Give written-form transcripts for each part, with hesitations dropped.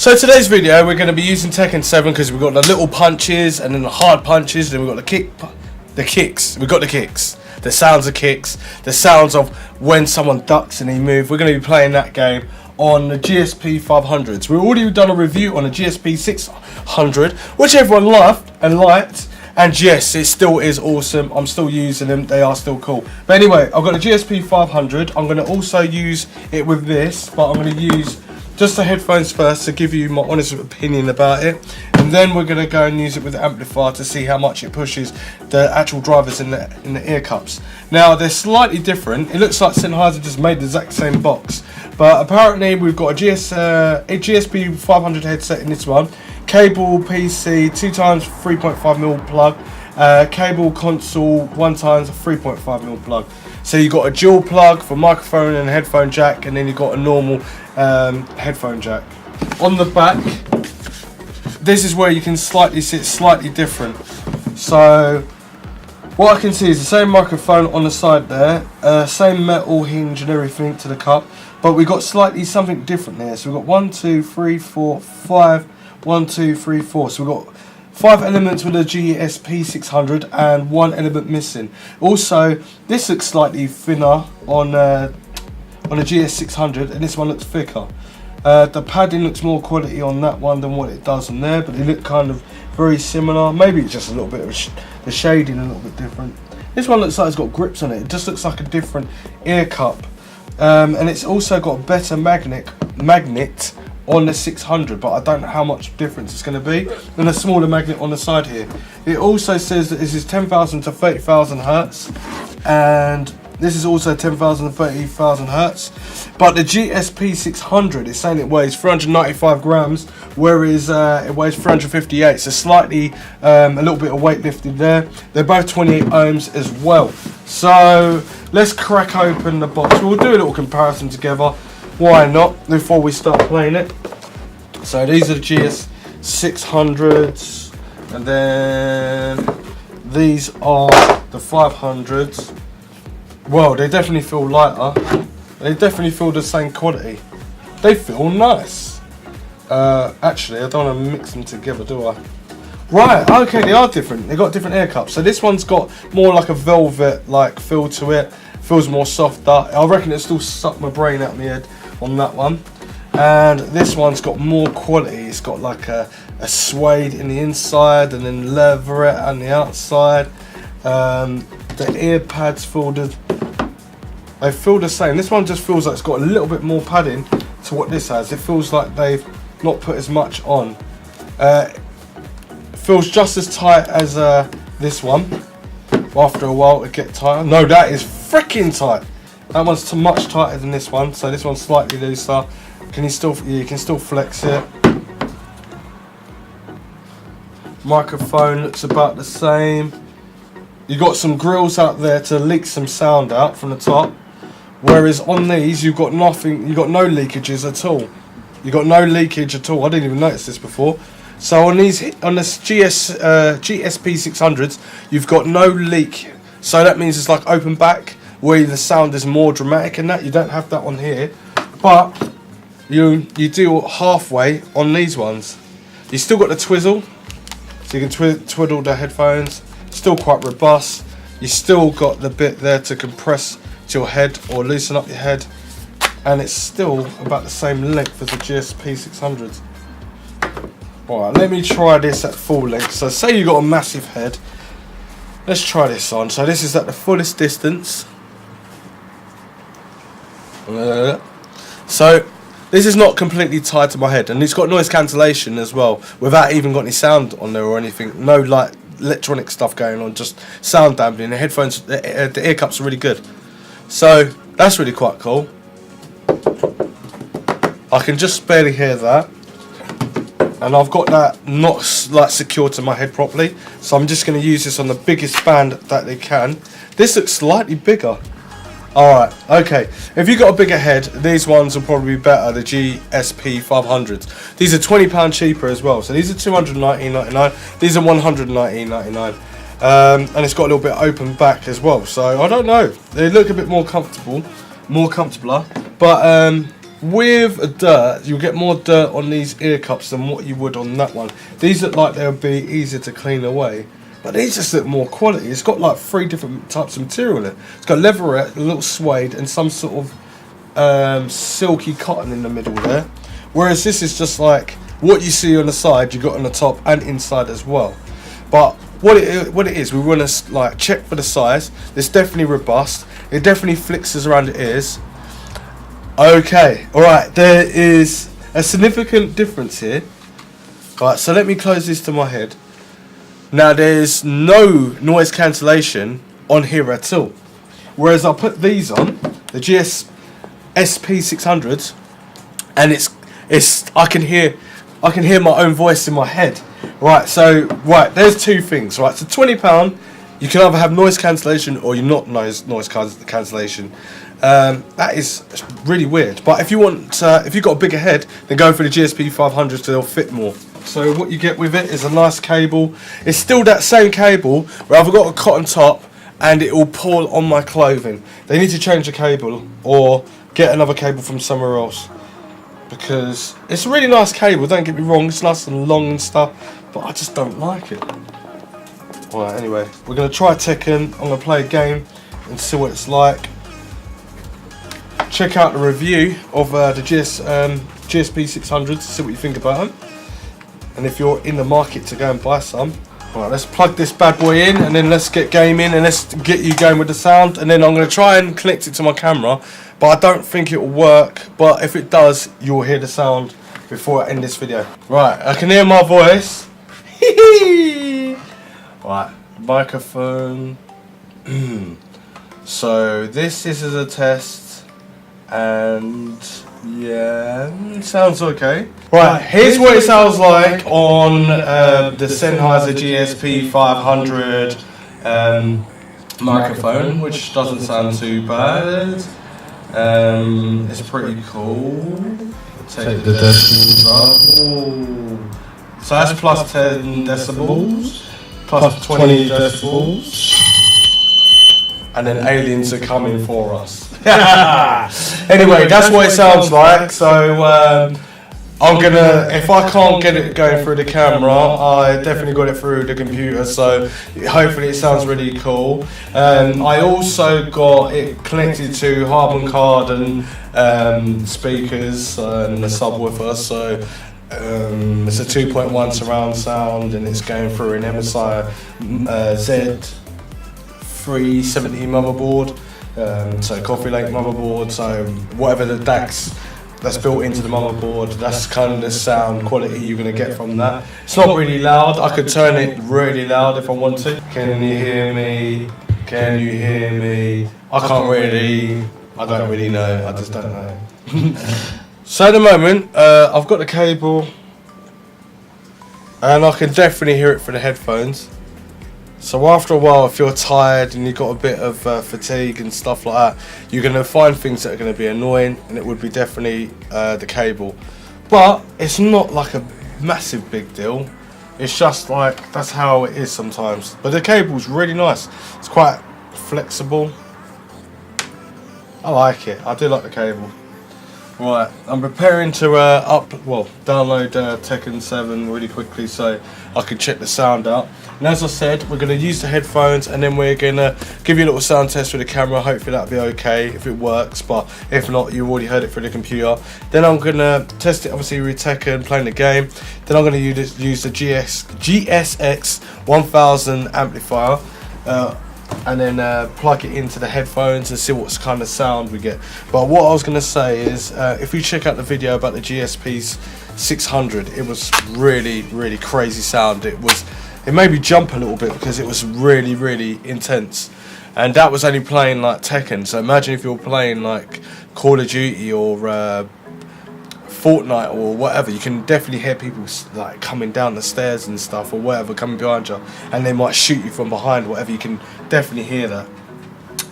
So today's video we're going to be using Tekken 7 because we've got the little punches and then the hard punches, then we've got the kicks. We've got the kicks. The sounds of kicks, the sounds of when someone ducks and he moves. We're going to be playing that game on the GSP 500s. We've already done a review on the GSP 600, which everyone loved and liked. And yes, it still is awesome. I'm still using them. They are still cool. But anyway, I've got the GSP 500. I'm going to also use it with this, but I'm going to use just the headphones first to give you my honest opinion about it. And then we're going to go and use it with the amplifier to see how much it pushes the actual drivers in the ear cups. Now, they're slightly different. It looks like Sennheiser just made the exact same box. But apparently, we've got a GSP 500 headset in this one. Cable PC 2x 3.5mm plug, cable console 1x 3.5mm plug. So you've got a dual plug for microphone and headphone jack, and then you've got a normal headphone jack. On the back, this is where you can slightly see it's slightly different. So what I can see is the same microphone on the side there, same metal hinge and everything to the cup, but we've got slightly something different here. So we've got 1, 2, 3, 4, 5. 1, 2, 3, 4. So we've got 5 elements with a GSP 600 and 1 element missing. Also, this looks slightly thinner on a GS 600, and this one looks thicker. The padding looks more quality on that one than what it does on there, but they look kind of very similar. Maybe it's just a little bit of the shading a little bit different. This one looks like it's got grips on it. It just looks like a different ear cup, and it's also got a better magnet on the 600, but I don't know how much difference it's going to be, and a smaller magnet on the side here. It also says that this is 10,000 to 30,000 hertz, and this is also 10,000 to 30,000 hertz. But the GSP 600 is saying it weighs 395 grams, whereas it weighs 358, so slightly a little bit of weight lifted there. They're both 28 ohms as well. So let's crack open the box. We'll do a little comparison together. Why not, before we start playing it. So these are the GS 600s, and then these are the 500s. Well, they definitely feel lighter. They definitely feel the same quality. They feel nice. Actually, I don't want to mix them together, do I? Right, okay, they are different. They've got different ear cups. So this one's got more like a velvet like feel to it. Feels more softer. I reckon it still sucked my brain out of my head on that one. And this one's got more quality. It's got like a suede in the inside and then leatherette on the outside. The ear pads they feel the same. This one just feels like it's got a little bit more padding to what this has. It feels like they've not put as much on. It feels just as tight as this one. After a while it gets tighter. No, that is freaking tight. That one's much tighter than this one, so this one's slightly looser. You can still flex it. Microphone looks about the same. You got some grills out there to leak some sound out from the top, whereas on these you've got nothing. You got no leakages at all. You got no leakage at all. I didn't even notice this before. So on this GSP 600s, you've got no leak. So that means it's like open back, where the sound is more dramatic and that. You don't have that on here, but you do halfway on these ones. You still got the twizzle, so you can twiddle the headphones. Still quite robust. You still got the bit there to compress to your head or loosen up your head, and it's still about the same length as the GSP 600s. Alright, let me try this at full length. So say you got a massive head. Let's try this on. So this is at the fullest distance. So this is not completely tied to my head, and it's got noise cancellation as well, without even got any sound on there or anything. No like electronic stuff going on, just sound dampening. The headphones, the ear cups are really good. So that's really quite cool. I can just barely hear that. And I've got that not like secured to my head properly, so I'm just going to use this on the biggest band that they can. This looks slightly bigger. Alright, okay. If you've got a bigger head, these ones will probably be better, the GSP 500s. These are £20 cheaper as well. So these are $219.99. These are $119.99. And it's got a little bit open back as well. So I don't know. They look a bit more comfortable, more comfortabler. But with a dirt, you'll get more dirt on these ear cups than what you would on that one. These look like they'll be easier to clean away, but these just look more quality. It's got like 3 different types of material in it. It's got leatherette, a little suede, and some sort of silky cotton in the middle there. Whereas this is just like what you see on the side, you got on the top and inside as well. But what it is, we want to like check for the size. It's definitely robust. It definitely flexes around the ears. Okay, alright, there is a significant difference here. Alright, so let me close this to my head. Now there's no noise cancellation on here at all. Whereas I put these on, the GSP 600s, and it's I can hear my own voice in my head. Right, so there's 2 things. Right, so £20, you can either have noise cancellation or you're not noise cancellation. That is really weird. But if you want, if you've got a bigger head, then go for the GSP 500s because they'll fit more. So what you get with it is a nice cable. It's still that same cable where I've got a cotton top and it will pull on my clothing. They need to change the cable or get another cable from somewhere else, because it's a really nice cable, don't get me wrong, it's nice and long and stuff, but I just don't like it. Alright, anyway, we're going to try Tekken. I'm going to play a game and see what it's like. Check out the review of the GSP 600s, see what you think about them. And if you're in the market to go and buy some. Alright, let's plug this bad boy in and then let's get gaming and let's get you going with the sound. And then I'm going to try and connect it to my camera, but I don't think it will work. But if it does, you'll hear the sound before I end this video. Right, I can hear my voice. Right, microphone. So this is a test, and yeah, sounds okay. Right, here's what it sounds like on the Sennheiser GSP 500 microphone, which doesn't sound too bad. It's pretty cool. Take the decibels up. Ooh. So that's plus 10 decibels, plus 20 decibels. And then aliens are coming for us. Anyway, that's what it sounds like. So I'm gonna, if I can't get it going through the camera, I definitely got it through the computer, so hopefully it sounds really cool. I also got it connected to Headband card and speakers and the subwoofer, so it's a 2.1 surround sound, and it's going through an MSI Z370 motherboard, so Coffee Lake motherboard, so whatever the DACs that's built into the motherboard, that's kind of the sound quality you're going to get from that. It's not really loud. I could turn it really loud if I want to. Can you hear me? Can you hear me? I can't really, I don't really know, I just don't know. So at the moment, I've got the cable and I can definitely hear it through the headphones. So after a while, if you're tired and you've got a bit of fatigue and stuff like that, you're going to find things that are going to be annoying, and it would be definitely the cable. But it's not like a massive big deal. It's just like, that's how it is sometimes. But the cable's really nice. It's quite flexible. I like it. I do like the cable. Right, I'm preparing to download Tekken 7 really quickly so I can check the sound out. And as I said, we're going to use the headphones and then we're going to give you a little sound test with the camera. Hopefully that'll be okay if it works, but if not, you already heard it through the computer. Then I'm going to test it obviously with Tekken, playing the game. Then I'm going to use the GSX 1000 amplifier. And then plug it into the headphones and see what kind of sound we get. But what I was going to say is, if you check out the video about the GSP's 600, it was really crazy sound. It made me jump a little bit because it was really intense. And that was only playing like Tekken. So imagine if you're playing like Call of Duty or Fortnite or whatever, you can definitely hear people like coming down the stairs and stuff or whatever, coming behind you, and they might shoot you from behind, whatever. You can definitely hear that.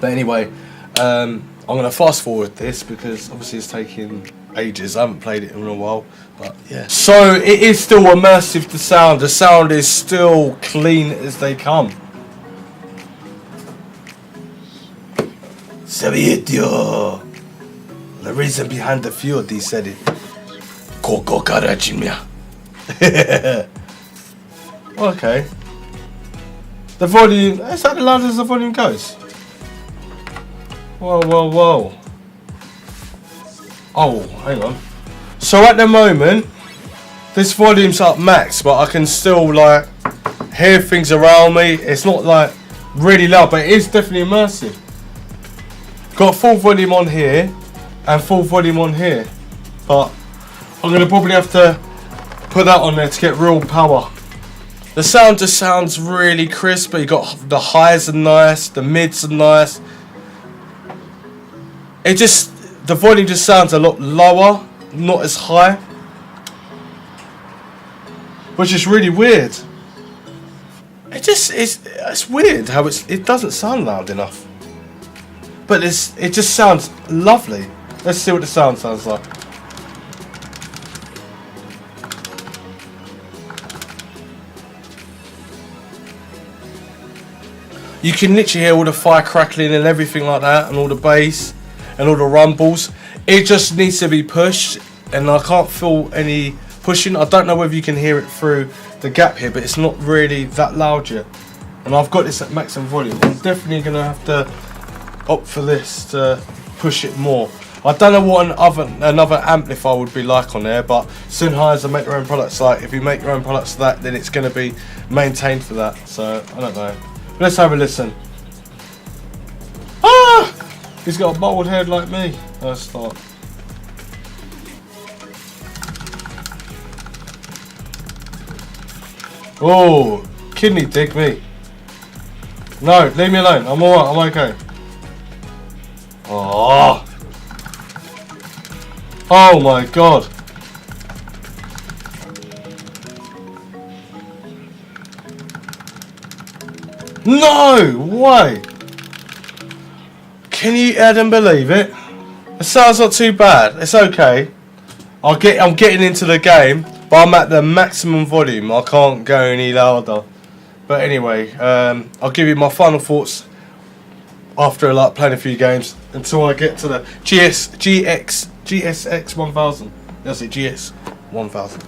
But anyway, I'm going to fast forward this because obviously it's taking ages. I haven't played it in a while, but yeah. So it is still immersive, the sound. The sound is still clean as they come. Savietio. The reason behind the field, he said it. Koko Karachimya. Okay. The volume, is that the loud as the volume goes? Whoa, whoa, whoa. Oh, hang on. So at the moment, this volume's up max, but I can still like hear things around me. It's not like really loud, but it is definitely immersive. Got full volume on here and full volume on here, but I'm gonna probably have to put that on there to get real power. The sound just sounds really crisp, but you got the highs are nice, the mids are nice. The volume just sounds a lot lower, not as high, which is really weird. It's weird how it doesn't sound loud enough, but it just sounds lovely. Let's see what the sound sounds like. You can literally hear all the fire crackling and everything like that, and all the bass and all the rumbles. It just needs to be pushed, and I can't feel any pushing. I don't know whether you can hear it through the gap here, but it's not really that loud yet. And I've got this at maximum volume. I'm definitely going to have to opt for this to push it more. I don't know what another amplifier would be like on there, but Sennheiser make their own products. Like, if you make your own products for that, then it's going to be maintained for that. So, I don't know. Let's have a listen. Ah! He's got a bald head like me. Let's start. Oh, kidney dig me. No, leave me alone. I'm alright, I'm okay. Oh. Oh my god. No way! Can you Adam believe it? It sounds not too bad. It's okay. I'm getting into the game, but I'm at the maximum volume. I can't go any louder. But anyway, I'll give you my final thoughts after like playing a few games until I get to the GSX 1000. That's it, GS 1000.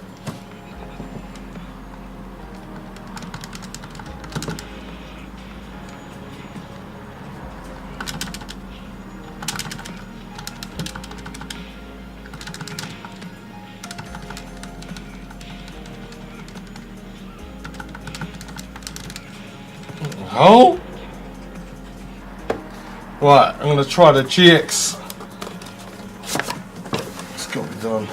Oh! Right, I'm going to try the GX. It's got to be done.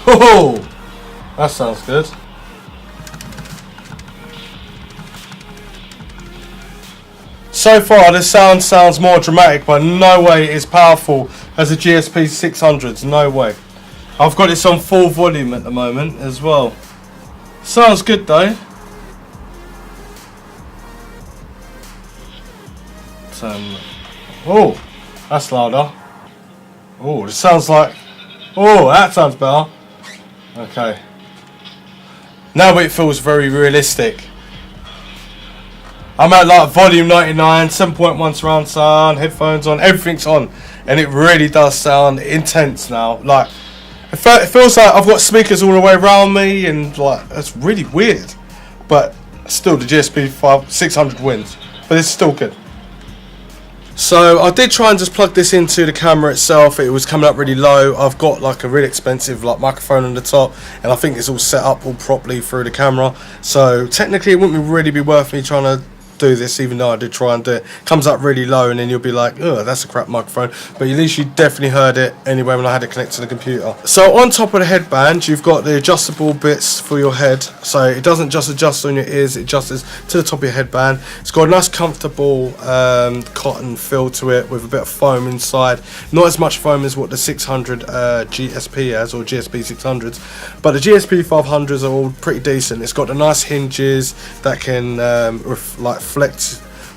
Oh! That sounds good. So far, the sound sounds more dramatic, but no way it's powerful as a GSP 600s. No way. I've got this on full volume at the moment as well. Sounds good though. Oh, that's louder. Oh, it sounds like. Oh, that sounds better. Okay. Now it feels very realistic. I'm at like volume 99, 7.1 surround sound, headphones on, everything's on, and it really does sound intense now. Like, it feels like I've got speakers all the way around me, and like, that's really weird. But still, the GSP 600 wins, but it's still good. So I did try and just plug this into the camera itself. It was coming up really low. I've got like a really expensive like microphone on the top, and I think it's all set up all properly through the camera. So technically it wouldn't really be worth me trying to do this, even though I did try and do it. Comes up really low, and then you'll be like, oh, that's a crap microphone, but at least you definitely heard it anyway when I had it connected to the computer. So on top of the headband, you've got the adjustable bits for your head, so it doesn't just adjust on your ears, it adjusts to the top of your headband. It's got a nice comfortable cotton feel to it with a bit of foam inside. Not as much foam as what the 600 GSP has, or GSP 600s, but the GSP 500s are all pretty decent. It's got the nice hinges that can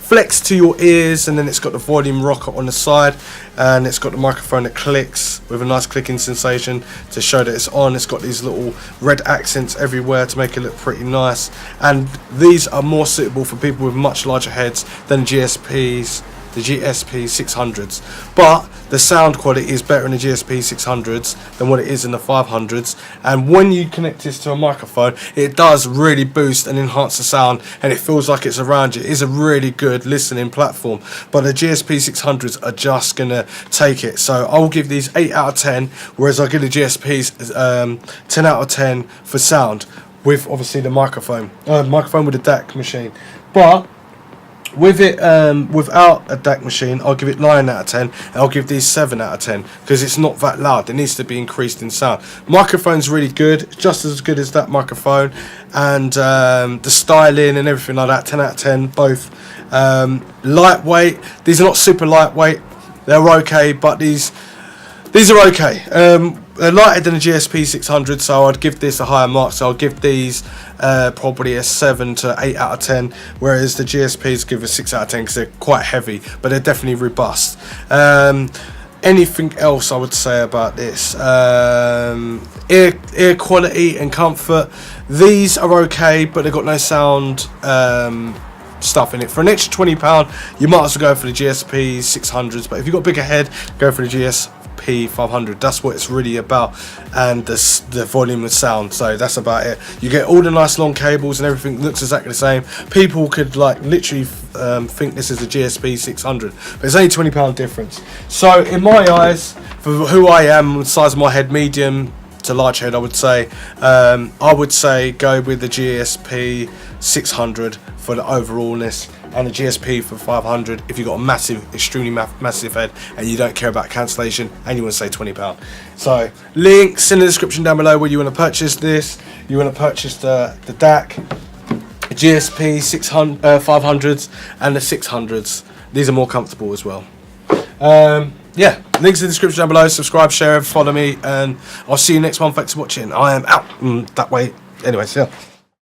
flex to your ears, and then it's got the volume rocker on the side, and it's got the microphone that clicks with a nice clicking sensation to show that it's on. It's got these little red accents everywhere to make it look pretty nice, and these are more suitable for people with much larger heads than GSPs, the GSP 600s, but the sound quality is better in the GSP 600s than what it is in the 500s, and when you connect this to a microphone, it does really boost and enhance the sound, and it feels like it's around you. It is a really good listening platform, but the GSP 600s are just gonna take it. So I'll give these 8 out of 10, whereas I give the GSPs 10 out of 10 for sound, with obviously the microphone with the DAC machine. But with it, without a DAC machine, I'll give it 9 out of 10, and I'll give these 7 out of 10, because it's not that loud. It needs to be increased in sound. Microphone's really good, just as good as that microphone, and the styling and everything like that, 10 out of 10, both. Lightweight, these are not super lightweight, they're okay, but these are okay. They're lighter than the GSP 600, so I'd give this a higher mark. So I'll give these probably a 7 to 8 out of 10, whereas the GSPs give a 6 out of 10 because they're quite heavy, but they're definitely robust. Anything else I would say about this? Ear quality and comfort. These are okay, but they've got no sound stuff in it. For an extra £20, you might as well go for the GSP 600s, but if you've got a bigger head, go for the GSP 500. That's what it's really about, and the volume of sound. So that's about it. You get all the nice long cables, and everything looks exactly the same. People could like literally think this is a GSP 600, but it's only £20 difference. So in my eyes, for who I am, the size of my head, medium to large head, I would say go with the GSP 600 for the overallness, and the GSP for 500 if you've got a massive, extremely massive head and you don't care about cancellation and you want to say £20. So links in the description down below where you want to purchase this. You want to purchase the DAC, GSP 500s and the 600s. These are more comfortable as well. Yeah, links in the description down below. Subscribe, share, follow me, and I'll see you next one. Thanks for watching. I am out that way. Anyways, yeah.